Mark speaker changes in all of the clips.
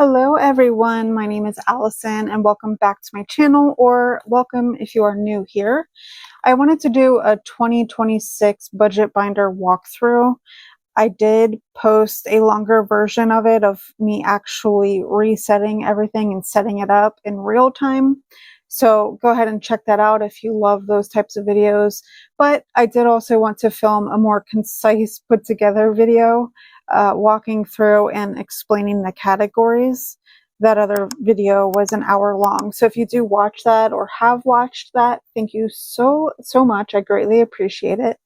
Speaker 1: Hello everyone, my name is Allison and welcome back to my channel, or welcome if you are new here. I wanted to do a 2026 budget binder walkthrough. I did post a longer version of it, of me actually resetting everything and setting it up in real time. So go ahead and check that out if you love those types of videos. But I did also want to film a more concise, put together video walking through and explaining the categories. That other video was an hour long. So if you do watch that or have watched that, thank you so much. I greatly appreciate it.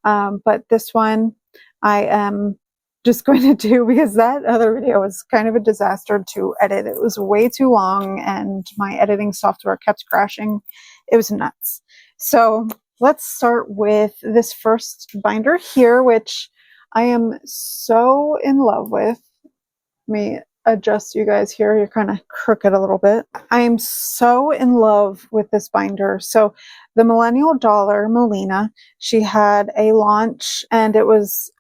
Speaker 1: But this one I am just going to do because that other video was kind of a disaster to edit. It was way too long and my editing software kept crashing. It was nuts. So let's start with this first binder here, which I am so in love with. Let me adjust you guys here. You're kind of crooked a little bit. I am so in love with this binder. So the Millennial Dollar, Melina, she had a launch and it was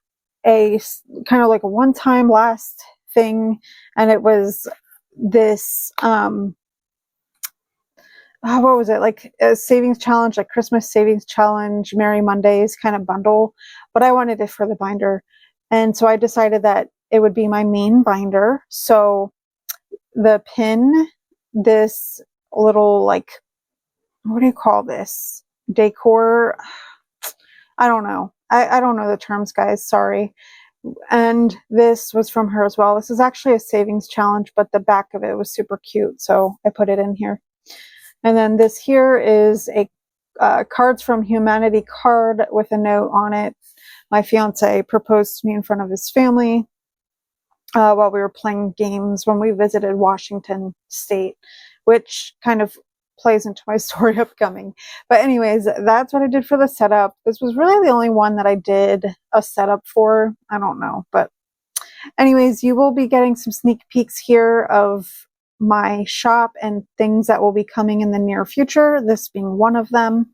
Speaker 1: a kind of like a one-time last thing. And it was this, what was it? Like a savings challenge, like Christmas savings challenge, Merry Mondays kind of bundle. But I wanted it for the binder. And so I decided that it would be my main binder. So the pin, this little, like, what do you call this? Decor? I don't know. I don't know the terms, guys. Sorry. And this was from her as well. This is actually a savings challenge, but the back of it was super cute. So I put it in here. And then this here is a Cards from Humanity card with a note on it. My fiance proposed to me in front of his family while we were playing games when we visited Washington State, which kind of plays into my story upcoming. But anyways, that's what I did for the setup. This was really the only one that I did a setup for. I don't know. But anyways, you will be getting some sneak peeks here of my shop and things that will be coming in the near future, this being one of them.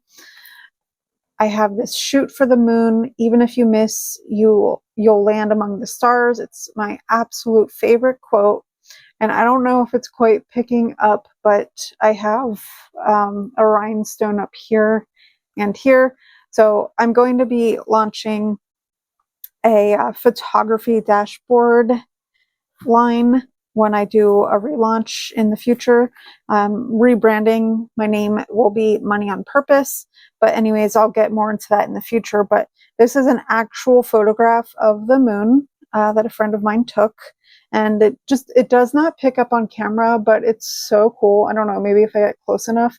Speaker 1: I have this shoot for the moon. Even if you miss, you'll land among the stars. It's my absolute favorite quote. And I don't know if it's quite picking up, but I have a rhinestone up here and here. So I'm going to be launching a photography dashboard line when I do a relaunch in the future. Rebranding, my name will be Money on Purpose. But anyways, I'll get more into that in the future. But this is an actual photograph of the moon that a friend of mine took. And it does not pick up on camera, but it's so cool. I don't know, maybe if I get close enough,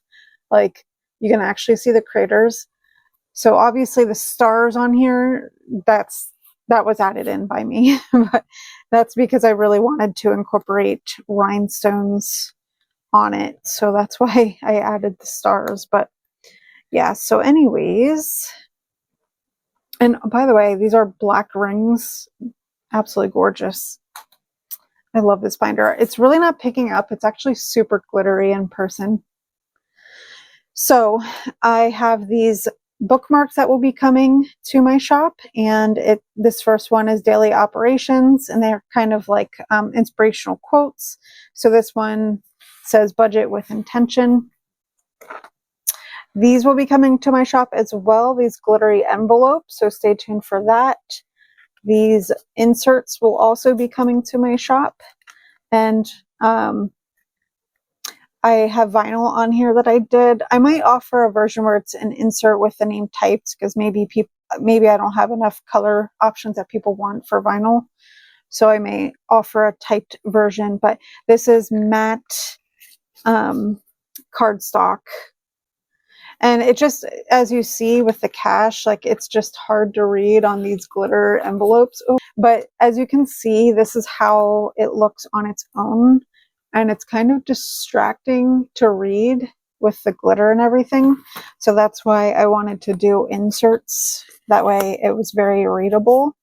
Speaker 1: like you can actually see the craters. So obviously the stars on here, that was added in by me, but that's because I really wanted to incorporate rhinestones on it. So that's why I added the stars. But yeah, so anyways, and by the way, these are black rings. Absolutely gorgeous. I love this binder. It's really not picking up. It's actually super glittery in person. So I have these bookmarks that will be coming to my shop, and this first one is daily operations, and they're kind of like inspirational quotes. So this one says budget with intention. These will be coming to my shop as well, these glittery envelopes, so stay tuned for that. These inserts will also be coming to my shop, and I have vinyl on here that I did. I might offer a version where it's an insert with the name typed, because maybe I don't have enough color options that people want for vinyl. So I may offer a typed version, but this is matte cardstock. And it just, as you see with the cash, like it's just hard to read on these glitter envelopes. But as you can see, this is how it looks on its own. And it's kind of distracting to read with the glitter and everything. So that's why I wanted to do inserts. That way it was very readable.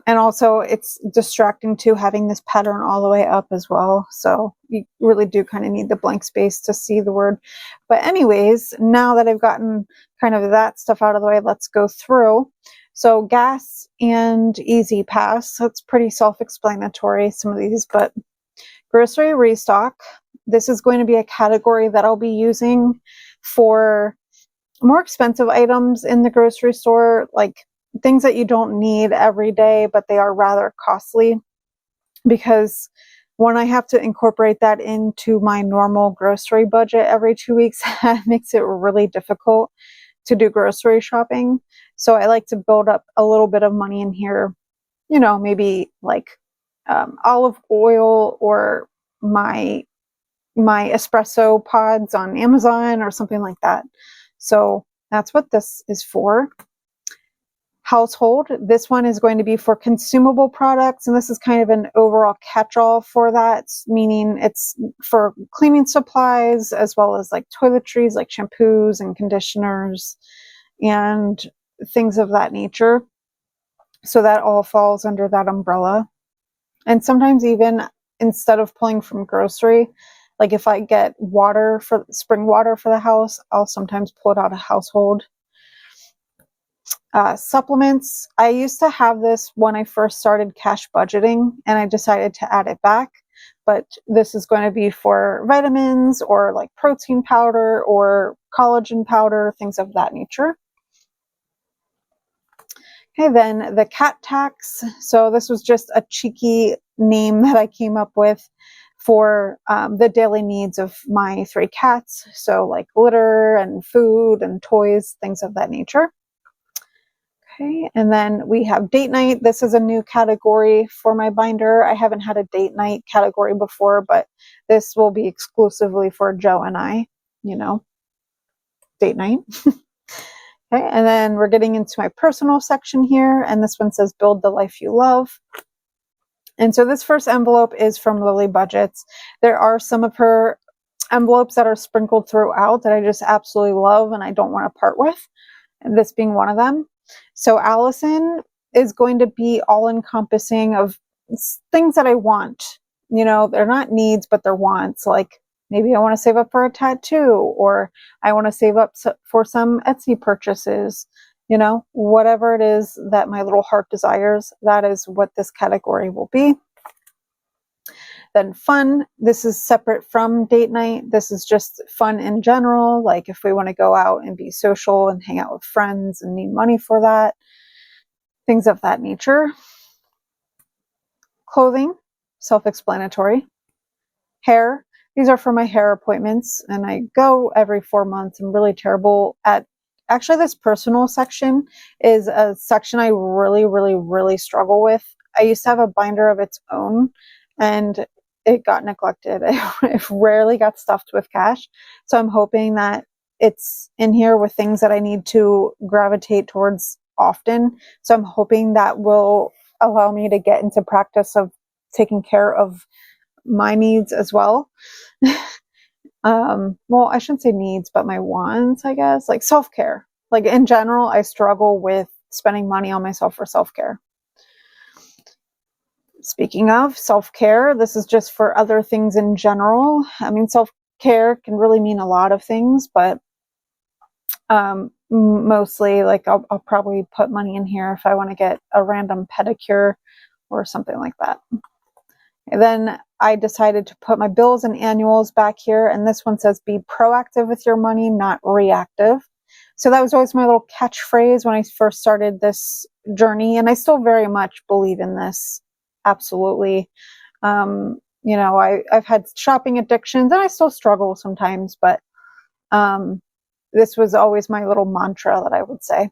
Speaker 1: And also it's distracting too, having this pattern all the way up as well. So you really do kind of need the blank space to see the word. But anyways, now that I've gotten kind of that stuff out of the way, let's go through. So gas and Easy Pass, that's pretty self-explanatory, some of these, but grocery restock. This is going to be a category that I'll be using for more expensive items in the grocery store, like things that you don't need every day, but they are rather costly, because when I have to incorporate that into my normal grocery budget every 2 weeks, that makes it really difficult to do grocery shopping. So I like to build up a little bit of money in here, maybe like olive oil or my espresso pods on Amazon or something like that. So that's what this is for. Household, this one is going to be for consumable products, and this is kind of an overall catch-all for that, meaning it's for cleaning supplies as well as like toiletries, like shampoos and conditioners and things of that nature. So that all falls under that umbrella. And sometimes even instead of pulling from grocery, like if I get water for spring water for the house, I'll sometimes pull it out of household. Supplements, I used to have this when I first started cash budgeting, and I decided to add it back, but this is going to be for vitamins or like protein powder or collagen powder, things of that nature. Okay, then the cat tax. So this was just a cheeky name that I came up with for the daily needs of my 3 cats. So like litter and food and toys, things of that nature. Okay, and then we have date night. This is a new category for my binder. I haven't had a date night category before, but this will be exclusively for Joe and I, date night. Okay, and then we're getting into my personal section here, and this one says build the life you love. And so this first envelope is from Lily Budgets. There are some of her envelopes that are sprinkled throughout that I just absolutely love and I don't want to part with, and this being one of them. So Allison is going to be all encompassing of things that I want. They're not needs, but they're wants. Like maybe I want to save up for a tattoo, or I want to save up for some Etsy purchases. Whatever it is that my little heart desires, that is what this category will be. Then fun, this is separate from date night. This is just fun in general, like if we want to go out and be social and hang out with friends and need money for that, things of that nature. Clothing, self-explanatory. Hair, these are for my hair appointments, and I go every 4 months. I'm really terrible at, actually this personal section is a section I really, really, really struggle with. I used to have a binder of its own, and it got neglected. It rarely got stuffed with cash. So I'm hoping that it's in here with things that I need to gravitate towards often. So I'm hoping that will allow me to get into practice of taking care of my needs as well. Well, I shouldn't say needs, but my wants, I guess, like self-care. Like in general, I struggle with spending money on myself for self-care. Speaking of self-care, this is just for other things in general. I mean, self-care can really mean a lot of things, but mostly like I'll probably put money in here if I want to get a random pedicure or something like that. And then I decided to put my bills and annuals back here, and this one says be proactive with your money, not reactive. So that was always my little catchphrase when I first started this journey, and I still very much believe in this. Absolutely. I've had shopping addictions and I still struggle sometimes, but this was always my little mantra that I would say.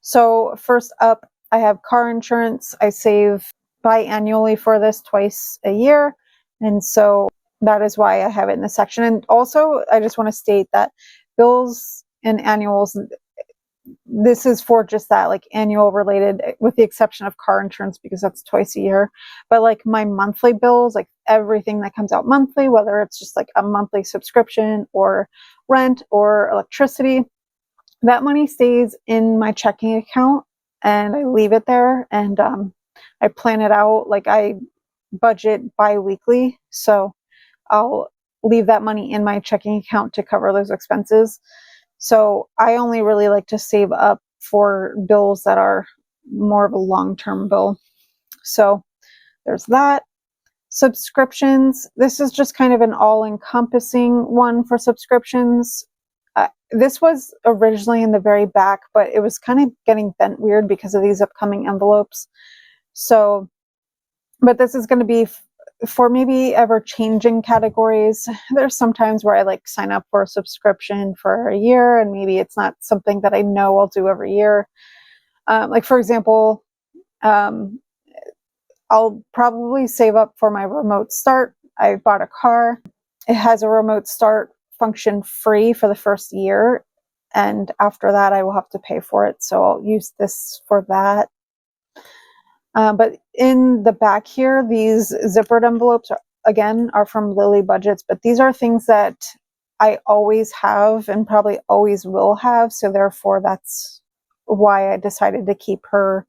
Speaker 1: So first up, I have car insurance. I save biannually for this twice a year. And so that is why I have it in this section. And also, I just want to state that bills and annuals, this is for just that, like annual related, with the exception of car insurance because that's twice a year. But like my monthly bills, like everything that comes out monthly, whether it's just like a monthly subscription or rent or electricity, that money stays in my checking account and I leave it there, and I plan it out. Like I budget bi-weekly, so I'll leave that money in my checking account to cover those expenses. So I only really like to save up for bills that are more of a long-term bill. So there's that. Subscriptions. This is just kind of an all-encompassing one for subscriptions. This was originally in the very back, but it was kind of getting bent weird because of these upcoming envelopes. So, but this is going to be for maybe ever changing categories. There's sometimes where I like sign up for a subscription for a year and maybe it's not something that I know I'll do every year. Like for example, I'll probably save up for my remote start. I bought a car. It has a remote start function free for the first year. And after that, I will have to pay for it. So I'll use this for that. But in the back here, these zippered envelopes, are from Lily Budgets. But these are things that I always have and probably always will have. So therefore, that's why I decided to keep her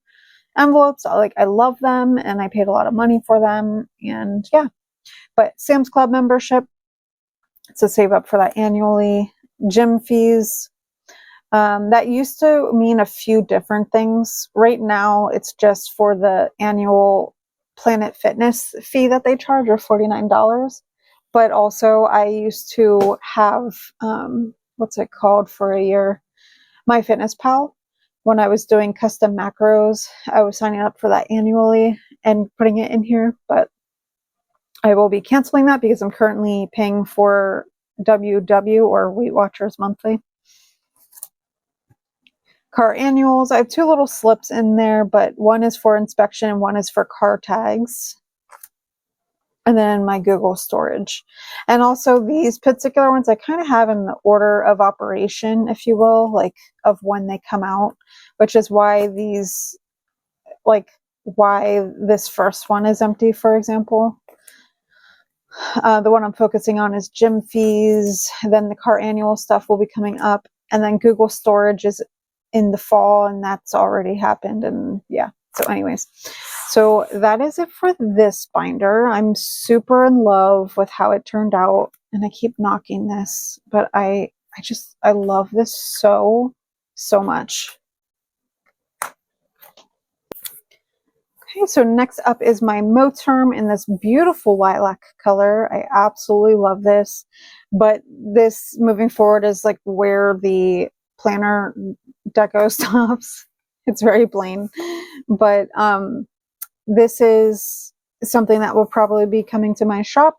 Speaker 1: envelopes. I love them and I paid a lot of money for them. And yeah, but Sam's Club membership, to save up for that annually. Gym fees, that used to mean a few different things. Right now, it's just for the annual Planet Fitness fee that they charge, or $49. But also, I used to have, what's it called for a year? MyFitnessPal. When I was doing custom macros, I was signing up for that annually and putting it in here. But I will be canceling that because I'm currently paying for WW, or Weight Watchers monthly. Car annuals. I have two little slips in there, but one is for inspection and one is for car tags. And then my Google storage. And also these particular ones I kind of have in the order of operation, if you will, like of when they come out, which is why these, like why this first one is empty, for example. The one I'm focusing on is gym fees. Then the car annual stuff will be coming up. And then Google storage is in the fall, and that's already happened. And yeah, so anyways. So that is it for this binder. I'm super in love with how it turned out. And I keep knocking this, but I love this so much. Okay, so next up is my Moterm in this beautiful lilac color. I absolutely love this, but this moving forward is like where the planner deco stops. It's very plain, but this is something that will probably be coming to my shop.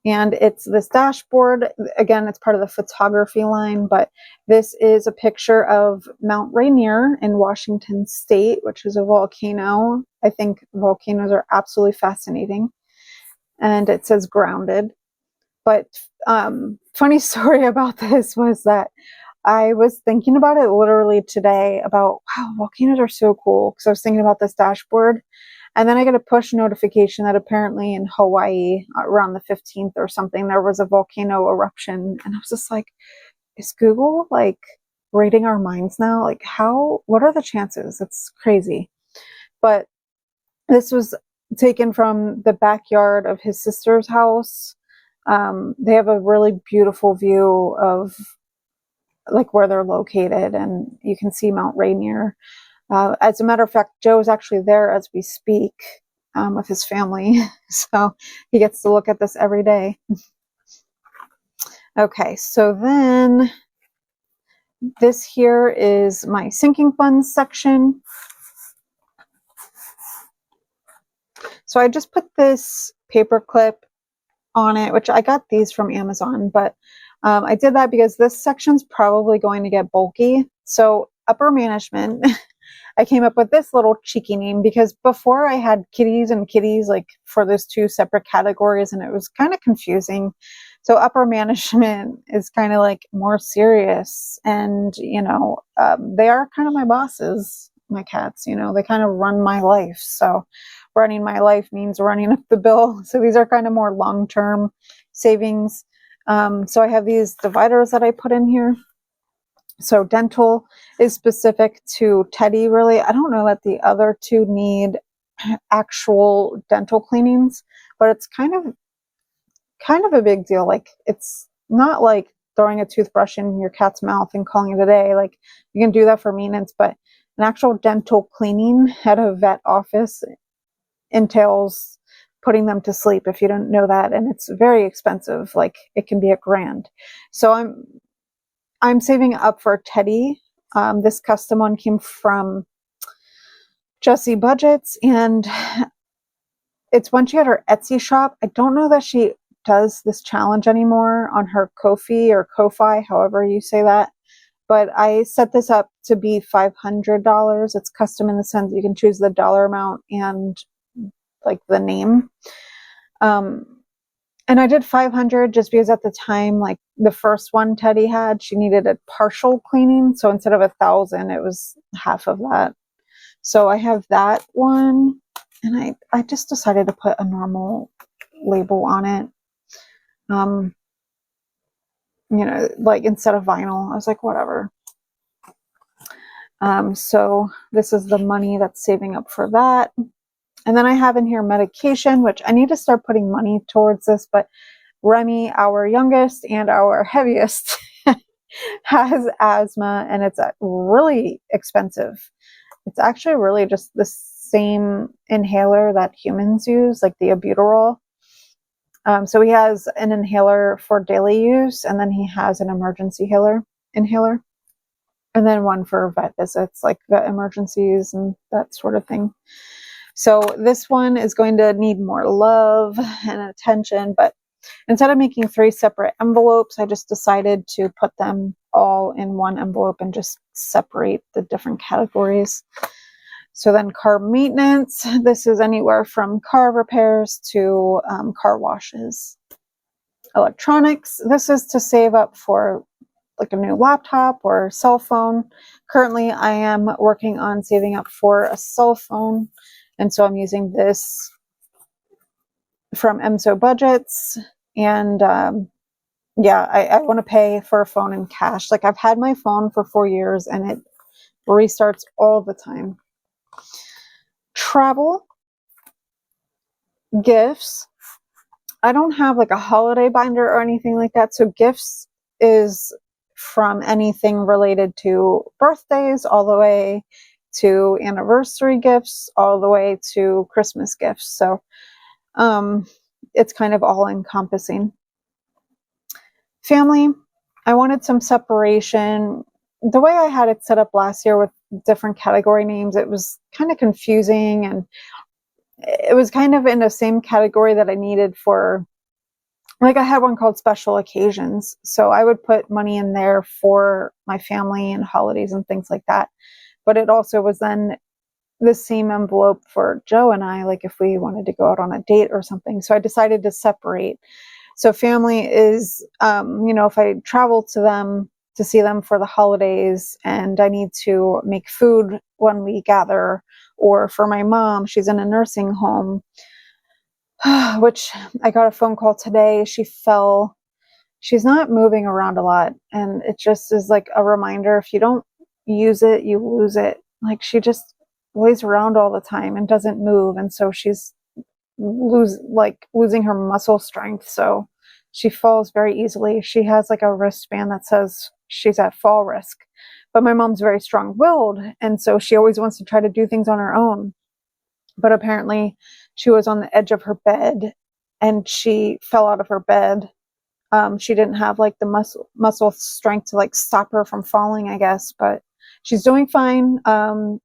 Speaker 1: And it's this dashboard. Again, it's part of the photography line, but this is a picture of Mount Rainier in Washington State, which is a volcano. I think volcanoes are absolutely fascinating. And it says grounded. But funny story about this was that I was thinking about it literally today about, wow, volcanoes are so cool. Because I was thinking about this dashboard. And then I get a push notification that apparently in Hawaii around the 15th or something, there was a volcano eruption. And I was just like, is Google like reading our minds now? Like what are the chances? It's crazy. But this was taken from the backyard of his sister's house. They have a really beautiful view of like where they're located, and you can see Mount Rainier. As a matter of fact, Joe is actually there as we speak with his family. So he gets to look at this every day. Okay, so then this here is my sinking funds section. So I just put this paper clip on it, which I got these from Amazon, but I did that because this section's probably going to get bulky. So upper management, I came up with this little cheeky name because before I had kitties and kitties like for those two separate categories, and it was kind of confusing. So upper management is kind of like more serious, and they are kind of my bosses, my cats. They kind of run my life. So running my life means running up the bill. So these are kind of more long-term savings. So I have these dividers that I put in here. So dental is specific to Teddy, really. I don't know that the other two need actual dental cleanings, but it's kind of a big deal. Like, it's not like throwing a toothbrush in your cat's mouth and calling it a day. Like, you can do that for maintenance, but an actual dental cleaning at a vet office entails putting them to sleep, if you don't know that, and it's very expensive. Like, it can be $1,000. So I'm saving up for Teddy. This custom one came from Jessie Budgets, and it's one she had her Etsy shop. I don't know that she does this challenge anymore on her Ko-fi or Ko-fi, however you say that. But I set this up to be $500. It's custom in the sense you can choose the dollar amount and like the name. And I did 500 just because at the time, like the first one Teddy had, she needed a partial cleaning. So instead of 1,000, it was half of that. So I have that one, and I just decided to put a normal label on it. You know, like instead of vinyl, I was like, whatever. So this is the money that's saving up for that. And then I have in here medication, which I need to start putting money towards this, but Remy, our youngest and our heaviest, has asthma, and it's really expensive. It's actually really just the same inhaler that humans use, like the albuterol. So he has an inhaler for daily use, and then he has an emergency inhaler, and then one for vet visits, like vet emergencies and that sort of thing. So this one is going to need more love and attention, but instead of making 3 separate envelopes, I just decided to put them all in one envelope and just separate the different categories. So then car maintenance, this is anywhere from car repairs to car washes. Electronics, this is to save up for like a new laptop or cell phone. Currently, I am working on saving up for a cell phone, and so I'm using this from EMSO Budgets. And yeah, I want to pay for a phone in cash. Like, I've had my phone for 4 years and it restarts all the time. Travel, gifts. I don't have like a holiday binder or anything like that. So gifts is from anything related to birthdays all the way to anniversary gifts, all the way to Christmas gifts. So it's kind of all encompassing. Family, I wanted some separation. The way I had it set up last year with different category names, it was kind of confusing, and it was kind of in the same category that I needed for, like, I had one called special occasions. So I would put money in there for my family and holidays and things like that. But it also was then the same envelope for Joe and I, like if we wanted to go out on a date or something. So I decided to separate. So family is, if I travel to them to see them for the holidays and I need to make food when we gather, or for my mom, she's in a nursing home, which I got a phone call today. She fell. She's not moving around a lot. And it just is like a reminder, if you don't use it, you lose it. Like, she just lays around all the time and doesn't move. And so she's losing her muscle strength. So she falls very easily. She has like a wristband that says she's at fall risk. But my mom's very strong-willed, and so she always wants to try to do things on her own. But apparently she was on the edge of her bed and she fell out of her bed. She didn't have like the muscle strength to like stop her from falling, I guess, but she's doing fine.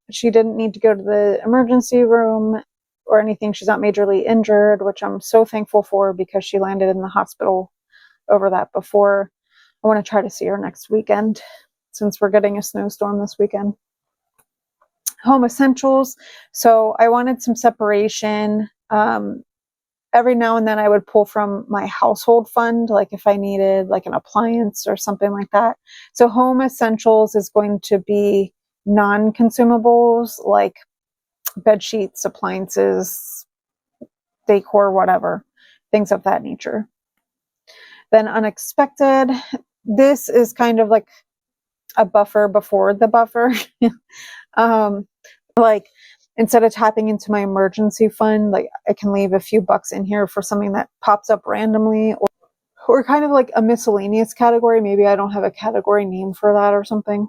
Speaker 1: She didn't need to go to the emergency room or anything. She's not majorly injured, which I'm so thankful for, because she landed in the hospital over that before. I want to try to see her next weekend, since we're getting a snowstorm this weekend. Home essentials. So I wanted some separation. Every now and then I would pull from my household fund, like if I needed like an appliance or something like that. So home essentials is going to be non-consumables, like bed sheets, appliances, decor, whatever, things of that nature. Then unexpected. This is kind of like a buffer before the buffer. Like, instead of tapping into my emergency fund, like I can leave a few bucks in here for something that pops up randomly. or kind of like a miscellaneous category. Maybe I don't have a category name for that or something.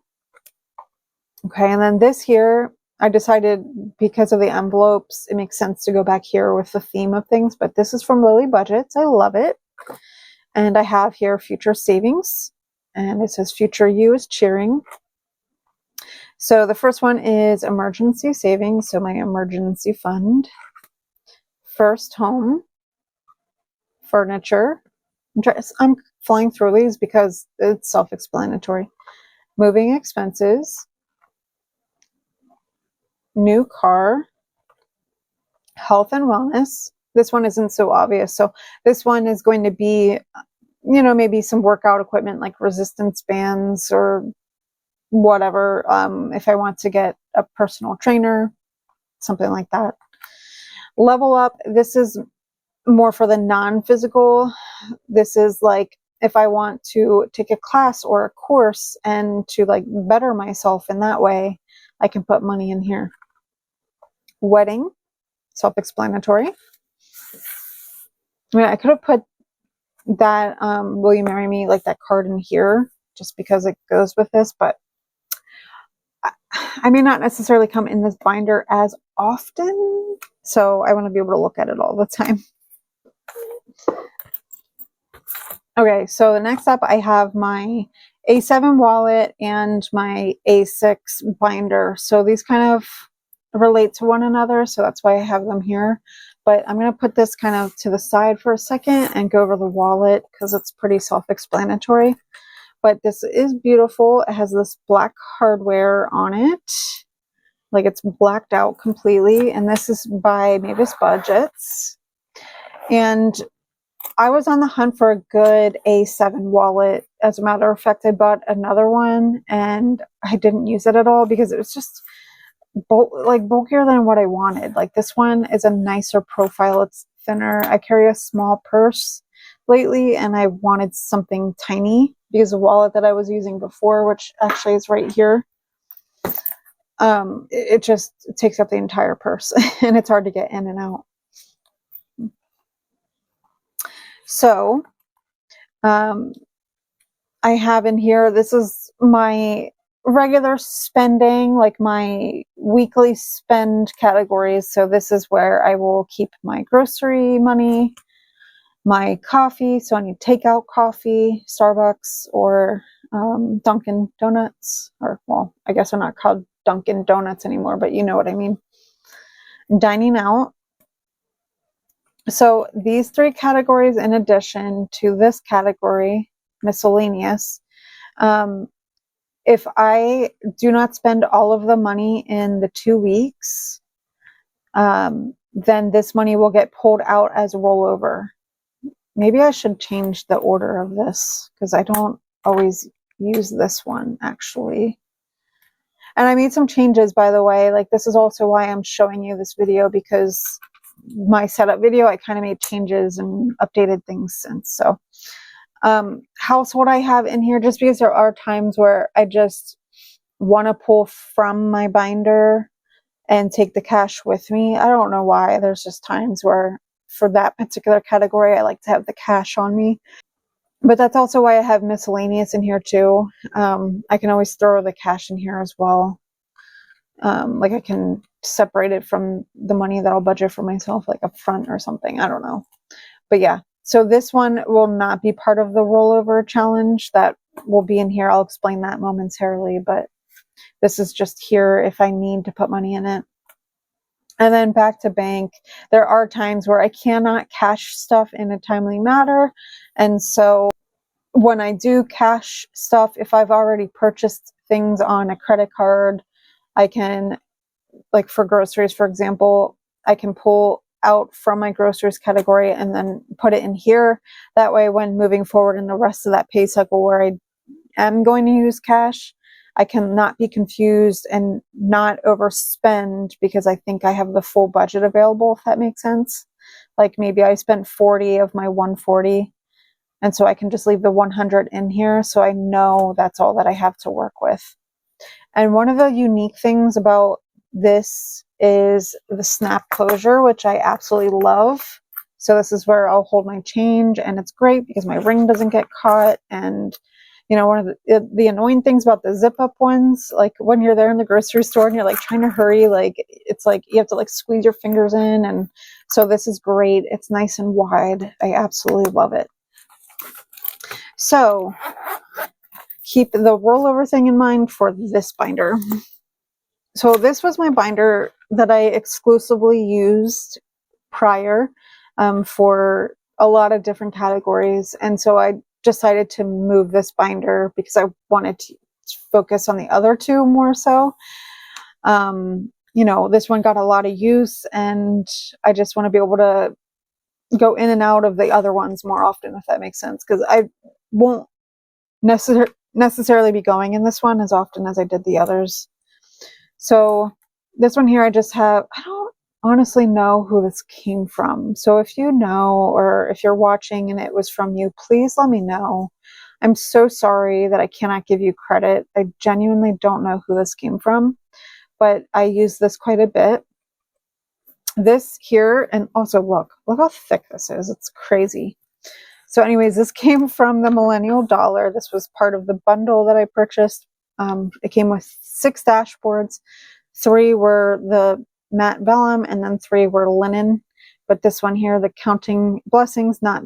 Speaker 1: Okay, and then this here, I decided because of the envelopes, it makes sense to go back here with the theme of things, but this is from Lily Budgets. I love it. And I have here future savings, and it says future you is cheering. So the first one is emergency savings, so my emergency fund. First home, furniture. I'm flying through these because it's self-explanatory. Moving expenses, new car, health and wellness. This one isn't so obvious. So this one is going to be, you know, maybe some workout equipment like resistance bands or whatever. If I want to get a personal trainer, something like that. Level up. This is more for the non-physical. This is like if I want to take a class or a course and to like better myself in that way, I can put money in here. Wedding, self-explanatory. I mean, I could have put that will you marry me, like that card in here just because it goes with this, but I may not necessarily come in this binder as often, so I want to be able to look at it all the time. Okay, so the next up I have my A7 wallet and my A6 binder. So these kind of relate to one another, so that's why I have them here. But I'm going to put this kind of to the side for a second and go over the wallet because it's pretty self-explanatory. But this is beautiful. It has this black hardware on it. Like it's blacked out completely. And this is by Mavis Budgets. And I was on the hunt for a good A7 wallet. As a matter of fact, I bought another one and I didn't use it at all because it was just bulkier than what I wanted. Like this one is a nicer profile. It's thinner. I carry a small purse lately and I wanted something tiny because the wallet that I was using before, which actually is right here, it just takes up the entire purse and it's hard to get in and out. So I have in here, this is my regular spending, like my weekly spend categories. So this is where I will keep my grocery money, my coffee. So I need takeout coffee, Starbucks or Dunkin' Donuts, or well, I guess they're not called Dunkin' Donuts anymore, but you know what I mean. Dining out. So these three categories, in addition to this category, miscellaneous, if I do not spend all of the money in the 2 weeks, then this money will get pulled out as rollover. Maybe I should change the order of this because I don't always use this one actually. And I made some changes, by the way. Like this is also why I'm showing you this video, because my setup video, I kind of made changes and updated things since. So household I have in here just because there are times where I just want to pull from my binder and take the cash with me. I don't know why. There's just times where for that particular category, I like to have the cash on me. But that's also why I have miscellaneous in here too. I can always throw the cash in here as well. Like I can separate it from the money that I'll budget for myself, like up front or something. I don't know. But yeah, so this one will not be part of the rollover challenge. That will be in here. I'll explain that momentarily, but this is just here if I need to put money in it. And then back to bank. There are times where I cannot cash stuff in a timely manner. And so when I do cash stuff, if I've already purchased things on a credit card, I can, like for groceries, for example, I can pull out from my groceries category and then put it in here. That way, when moving forward in the rest of that pay cycle where I am going to use cash, I cannot be confused and not overspend because I think I have the full budget available, if that makes sense. Like maybe I spent 40 of my 140, and so I can just leave the 100 in here so I know that's all that I have to work with. And one of the unique things about this is the snap closure, which I absolutely love. So this is where I'll hold my change, and it's great because my ring doesn't get caught. And you know, one of the annoying things about the zip up ones, like when you're there in the grocery store and you're like trying to hurry, like it's like you have to like squeeze your fingers in. And so this is great. It's nice and wide. I absolutely love it. So keep the rollover thing in mind for this binder. So this was my binder that I exclusively used prior for a lot of different categories. And so I decided to move this binder because I wanted to focus on the other two more so. You know, this one got a lot of use, and I just want to be able to go in and out of the other ones more often, if that makes sense, because I won't necessarily be going in this one as often as I did the others. So this one here, I don't honestly know who this came from. So if you know, or if you're watching and it was from you, please let me know. I'm so sorry that I cannot give you credit. I genuinely don't know who this came from, but I use this quite a bit. This here, and also look how thick this is. It's crazy. So anyways, this came from the Millennial Dollar. This was part of the bundle that I purchased. It came with 6 dashboards. 3 were the matte vellum, and then 3 were linen. But this one here, the Counting Blessings, not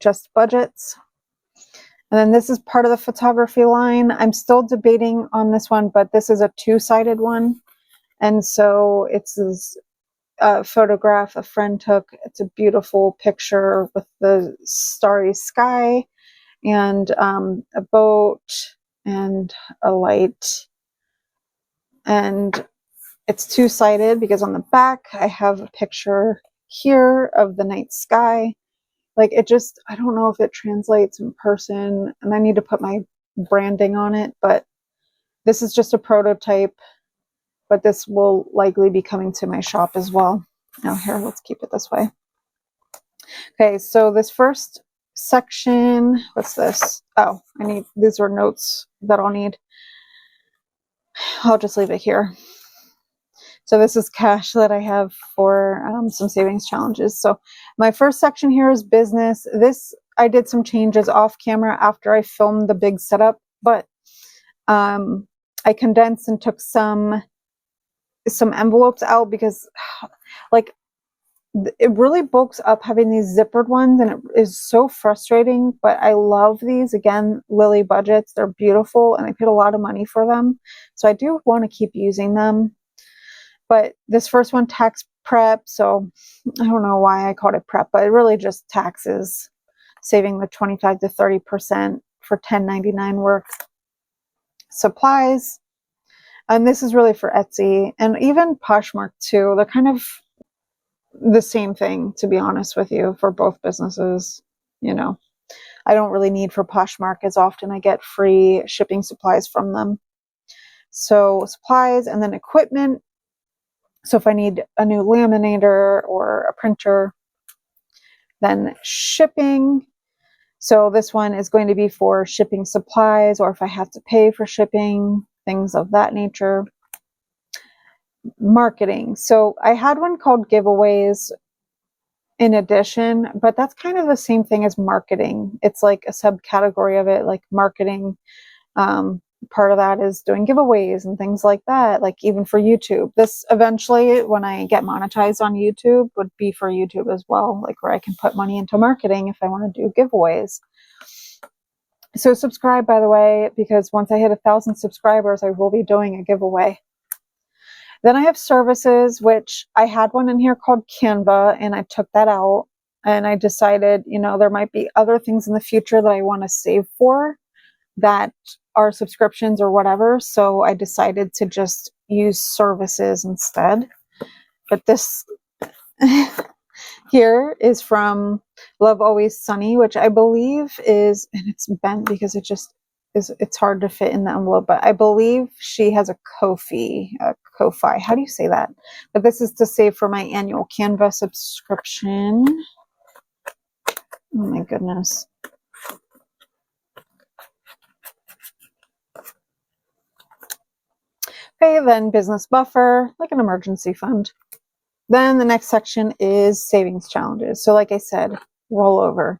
Speaker 1: just budgets. And then this is part of the photography line. I'm still debating on this one, but this is a 2-sided one. And so it's this photograph a friend took. It's a beautiful picture with the starry sky and a boat and a light. And it's 2-sided because on the back I have a picture here of the night sky. Like it just, I don't know if it translates in person, and I need to put my branding on it, but this is just a prototype, but this will likely be coming to my shop as well. Now here, let's keep it this way. Okay, so this first section, what's this? Oh, these are notes that I'll need. I'll just leave it here. So this is cash that I have for some savings challenges. So my first section here is business. This, I did some changes off camera after I filmed the big setup, but I condensed and took some envelopes out because like it really bulks up having these zippered ones, and it is so frustrating, but I love these. Again, Lily budgets, they're beautiful, and I paid a lot of money for them. So I do want to keep using them. But this first one, tax prep. So I don't know why I called it prep, but it really just taxes, saving the 25 to 30% for 1099 work. Supplies. And this is really for Etsy and even Poshmark too. They're kind of the same thing, to be honest with you, for both businesses. You know, I don't really need for Poshmark as often. I get free shipping supplies from them. So supplies, and then equipment. So if I need a new laminator or a printer, then shipping. So this one is going to be for shipping supplies, or if I have to pay for shipping, things of that nature. Marketing. So I had one called giveaways in addition, but that's kind of the same thing as marketing. It's like a subcategory of it, like marketing. Part of that is doing giveaways and things like that, like even for YouTube. This eventually, when I get monetized on YouTube, would be for YouTube as well, like where I can put money into marketing if I want to do giveaways. So subscribe, by the way, because once I hit 1,000 subscribers, I will be doing a giveaway. Then I have services, which I had one in here called Canva, and I took that out, and I decided, you know, there might be other things in the future that I want to save for that are subscriptions or whatever. So I decided to just use services instead. But this here is from Love Always Sunny, which I believe is, and it's bent because it just is, it's hard to fit in the envelope, but I believe she has a Ko-fi. How do you say that? But this is to save for my annual Canva subscription. Oh my goodness. Okay, then business buffer, like an emergency fund. Then the next section is savings challenges. So like I said, rollover.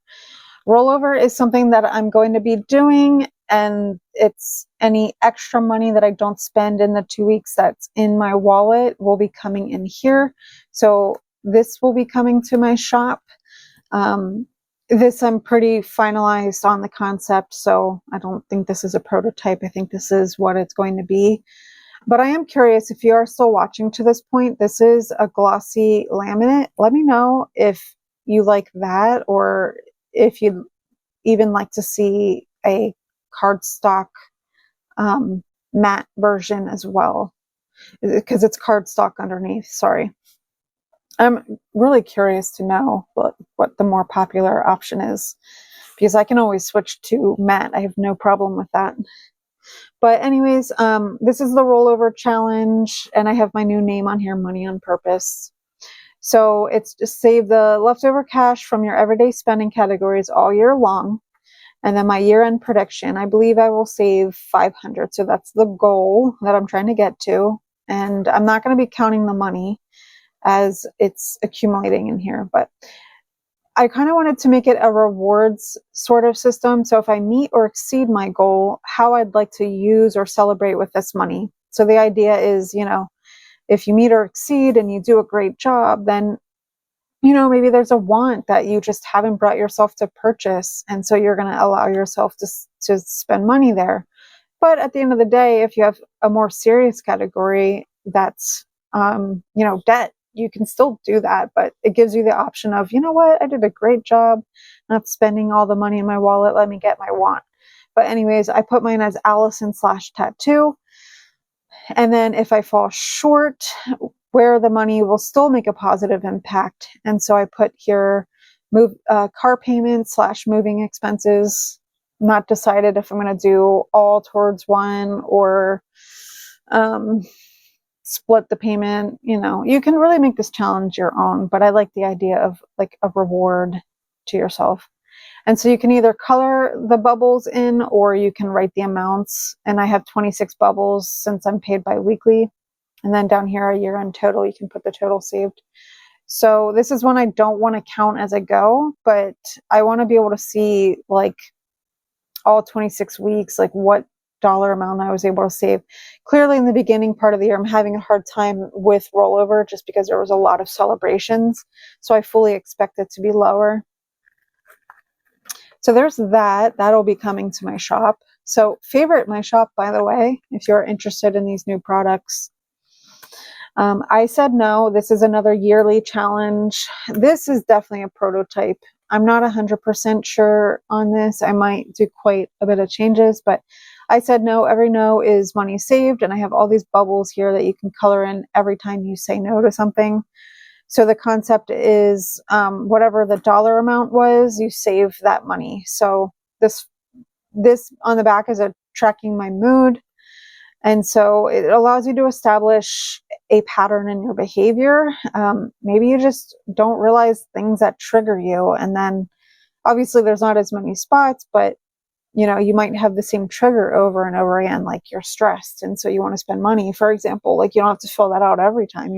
Speaker 1: Rollover is something that I'm going to be doing, and it's any extra money that I don't spend in the 2 weeks that's in my wallet will be coming in here. So this will be coming to my shop. This I'm pretty finalized on the concept, so I don't think this is a prototype. I think this is what it's going to be. But I am curious, if you are still watching to this point, this is a glossy laminate. Let me know if you like that, or if you'd even like to see a cardstock matte version as well, because it's cardstock underneath. Sorry. I'm really curious to know what the more popular option is, because I can always switch to matte. I have no problem with that. But anyways, this is the rollover challenge, and I have my new name on here, Money on Purpose. So it's just save the leftover cash from your everyday spending categories all year long. And then my year-end prediction, I believe I will save 500. So that's the goal that I'm trying to get to. And I'm not going to be counting the money as it's accumulating in here, but I kind of wanted to make it a rewards sort of system. So if I meet or exceed my goal, how I'd like to use or celebrate with this money. So the idea is, if you meet or exceed and you do a great job, then, maybe there's a want that you just haven't brought yourself to purchase. And so you're going to allow yourself to spend money there. But at the end of the day, if you have a more serious category that's, debt, you can still do that, but it gives you the option of, you know what, I did a great job not spending all the money in my wallet. Let me get my want. But anyways, I put mine as Allison/tattoo. And then if I fall short, where the money will still make a positive impact. And so I put here car payment / moving expenses. Not decided if I'm going to do all towards one or split the payment. You can really make this challenge your own, but I like the idea of like a reward to yourself. And so you can either color the bubbles in, or you can write the amounts. And I have 26 bubbles since I'm paid bi-weekly. And then down here, a year-end total, you can put the total saved. So this is one I don't want to count as I go, but I want to be able to see like all 26 weeks, like what dollar amount I was able to save. Clearly in the beginning part of the year, I'm having a hard time with rollover just because there was a lot of celebrations. So I fully expect it to be lower. So there's that. That'll be coming to my shop. So favorite my shop, by the way, if you're interested in these new products. I said no. This is another yearly challenge. This is definitely a prototype. I'm not 100% sure on this. I might do quite a bit of changes, but I said no. Every no is money saved, and I have all these bubbles here that you can color in every time you say no to something. So the concept is whatever the dollar amount was, you save that money. So this on the back is tracking my mood. And so it allows you to establish a pattern in your behavior. Maybe you just don't realize things that trigger you. And then obviously there's not as many spots, but you might have the same trigger over and over again, like you're stressed. And so you want to spend money, for example, like you don't have to fill that out every time,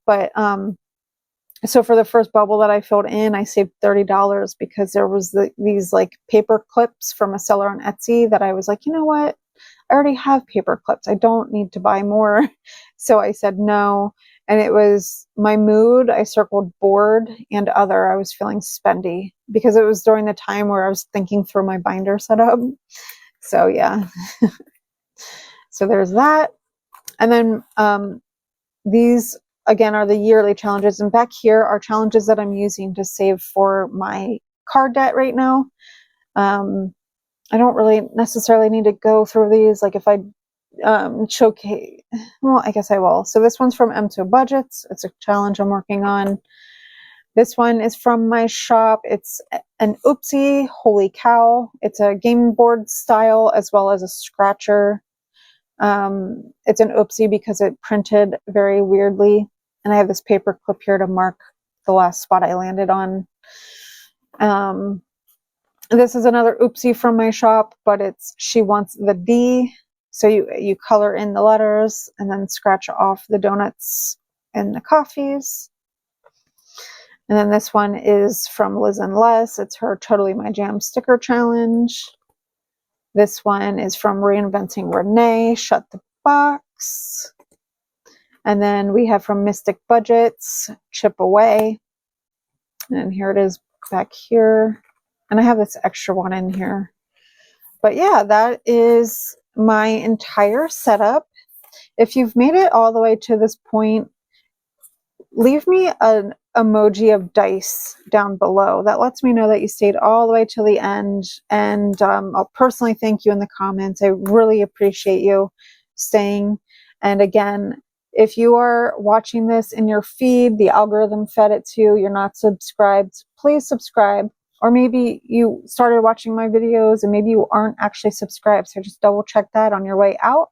Speaker 1: But so for the first bubble that I filled in, I saved $30 because there was these like paper clips from a seller on Etsy that I was like, you know what? I already have paper clips. I don't need to buy more. So I said no. And it was my mood. I circled bored and other. I was feeling spendy because it was during the time where I was thinking through my binder setup. So yeah. So there's that. And then these again are the yearly challenges. And back here are challenges that I'm using to save for my car debt right now. I don't really necessarily need to go through these. Like if I showcase, well, I guess I will. So this one's from M2 Budgets. It's a challenge I'm working on. This one is from my shop. It's an oopsie, holy cow. It's a game board style as well as a scratcher. It's an oopsie because it printed very weirdly. And I have this paper clip here to mark the last spot I landed on. This is another oopsie from my shop, but it's she wants the D. So you color in the letters and then scratch off the donuts and the coffees. And then this one is from Liz and Les. It's her Totally My Jam sticker challenge. This one is from Reinventing Renee, Shut the Box. And then we have from Mystic Budgets, Chip Away. And here it is back here. And I have this extra one in here. But yeah, that is my entire setup. If you've made it all the way to this point, leave me an emoji of dice down below. That lets me know that you stayed all the way to the end. And I'll personally thank you in the comments. I really appreciate you staying. And again, if you are watching this in your feed, the algorithm fed it to you, you're not subscribed, please subscribe. Or maybe you started watching my videos and maybe you aren't actually subscribed. So just double check that on your way out.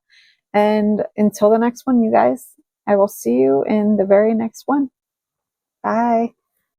Speaker 1: And until the next one, you guys, I will see you in the very next one. Bye.